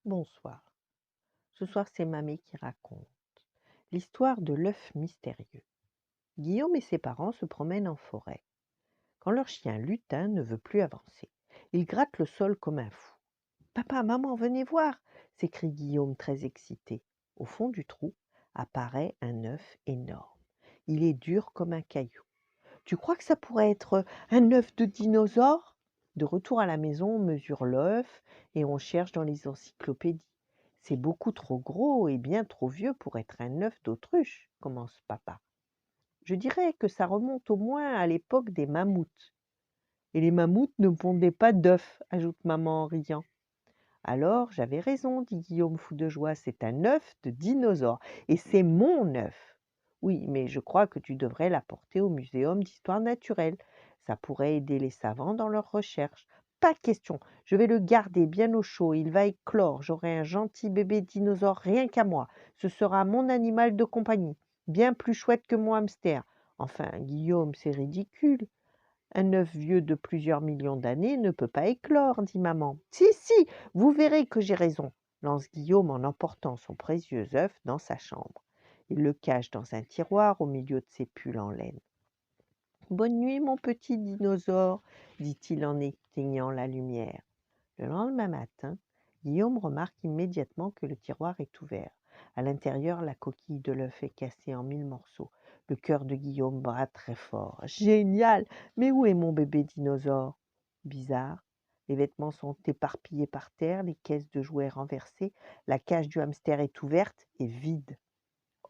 Bonsoir. Ce soir, c'est Mamie qui raconte l'histoire de l'œuf mystérieux. Guillaume et ses parents se promènent en forêt quand leur chien Lutin ne veut plus avancer. Il gratte le sol comme un fou. Papa, maman, venez voir, s'écrie Guillaume très excité. Au fond du trou apparaît un œuf énorme. Il est dur comme un caillou. Tu crois que ça pourrait être un œuf de dinosaure? De retour à la maison, on mesure l'œuf et on cherche dans les encyclopédies. C'est beaucoup trop gros et bien trop vieux pour être un œuf d'autruche, commence papa. Je dirais que ça remonte au moins à l'époque des mammouths. Et les mammouths ne pondaient pas d'œufs, ajoute maman en riant. Alors j'avais raison, dit Guillaume fou de joie, c'est un œuf de dinosaure. Et c'est mon œuf. Oui, mais je crois que tu devrais l'apporter au muséum d'histoire naturelle. Ça pourrait aider les savants dans leurs recherches. Pas de question, je vais le garder bien au chaud, il va éclore, j'aurai un gentil bébé dinosaure rien qu'à moi. Ce sera mon animal de compagnie, bien plus chouette que mon hamster. Enfin, Guillaume, c'est ridicule. Un œuf vieux de plusieurs millions d'années ne peut pas éclore, dit maman. Si, si, vous verrez que j'ai raison, lance Guillaume en emportant son précieux œuf dans sa chambre. Il le cache dans un tiroir au milieu de ses pulls en laine. Bonne nuit, mon petit dinosaure, dit-il en éteignant la lumière. Le lendemain matin, Guillaume remarque immédiatement que le tiroir est ouvert. À l'intérieur, la coquille de l'œuf est cassée en 1000 morceaux. Le cœur de Guillaume bat très fort. Génial! Mais où est mon bébé dinosaure? Bizarre. Les vêtements sont éparpillés par terre, les caisses de jouets renversées, la cage du hamster est ouverte et vide.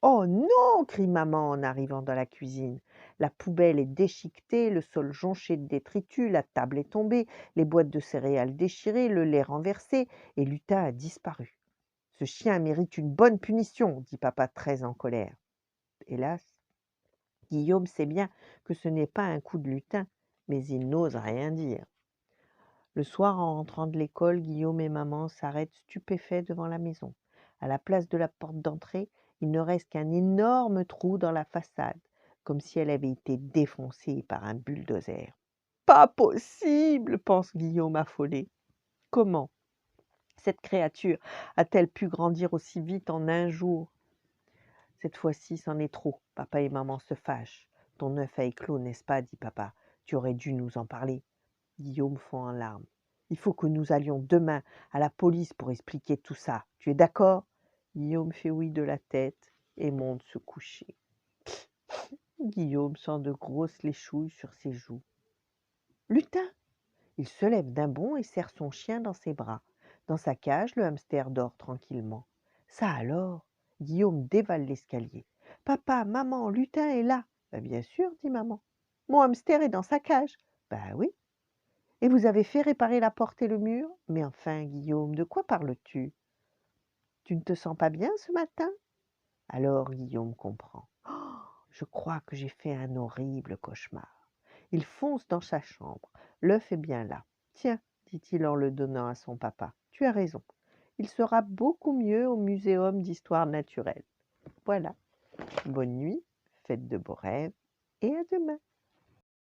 Oh non! Crie maman en arrivant dans la cuisine. La poubelle est déchiquetée, le sol jonché de détritus, la table est tombée, les boîtes de céréales déchirées, le lait renversé, et Lutin a disparu. Ce chien mérite une bonne punition, dit papa très en colère. Hélas, Guillaume sait bien que ce n'est pas un coup de lutin, mais il n'ose rien dire. Le soir, en rentrant de l'école, Guillaume et maman s'arrêtent stupéfaits devant la maison. À la place de la porte d'entrée, il ne reste qu'un énorme trou dans la façade, comme si elle avait été défoncée par un bulldozer. Pas possible, pense Guillaume affolé. Comment cette créature a-t-elle pu grandir aussi vite en un jour? Cette fois-ci, c'en est trop. Papa et maman se fâchent. Ton œuf a éclos, n'est-ce pas, dit papa. Tu aurais dû nous en parler. Guillaume fond en larmes. Il faut que nous allions demain à la police pour expliquer tout ça. Tu es d'accord? Guillaume fait oui de la tête et monte se coucher. Guillaume sent de grosses léchouilles sur ses joues. Lutin! Il se lève d'un bond et serre son chien dans ses bras. Dans sa cage, le hamster dort tranquillement. Ça alors? Guillaume dévale l'escalier. Papa, maman, Lutin est là. Ben, bien sûr, dit maman. Mon hamster est dans sa cage. Ben oui. Et vous avez fait réparer la porte et le mur? Mais enfin, Guillaume, de quoi parles-tu? Tu ne te sens pas bien ce matin? Alors Guillaume comprend. Oh, je crois que j'ai fait un horrible cauchemar. Il fonce dans sa chambre. L'œuf est bien là. Tiens, dit-il en le donnant à son papa, tu as raison. Il sera beaucoup mieux au muséum d'histoire naturelle. Voilà. Bonne nuit, faites de beaux rêves et à demain.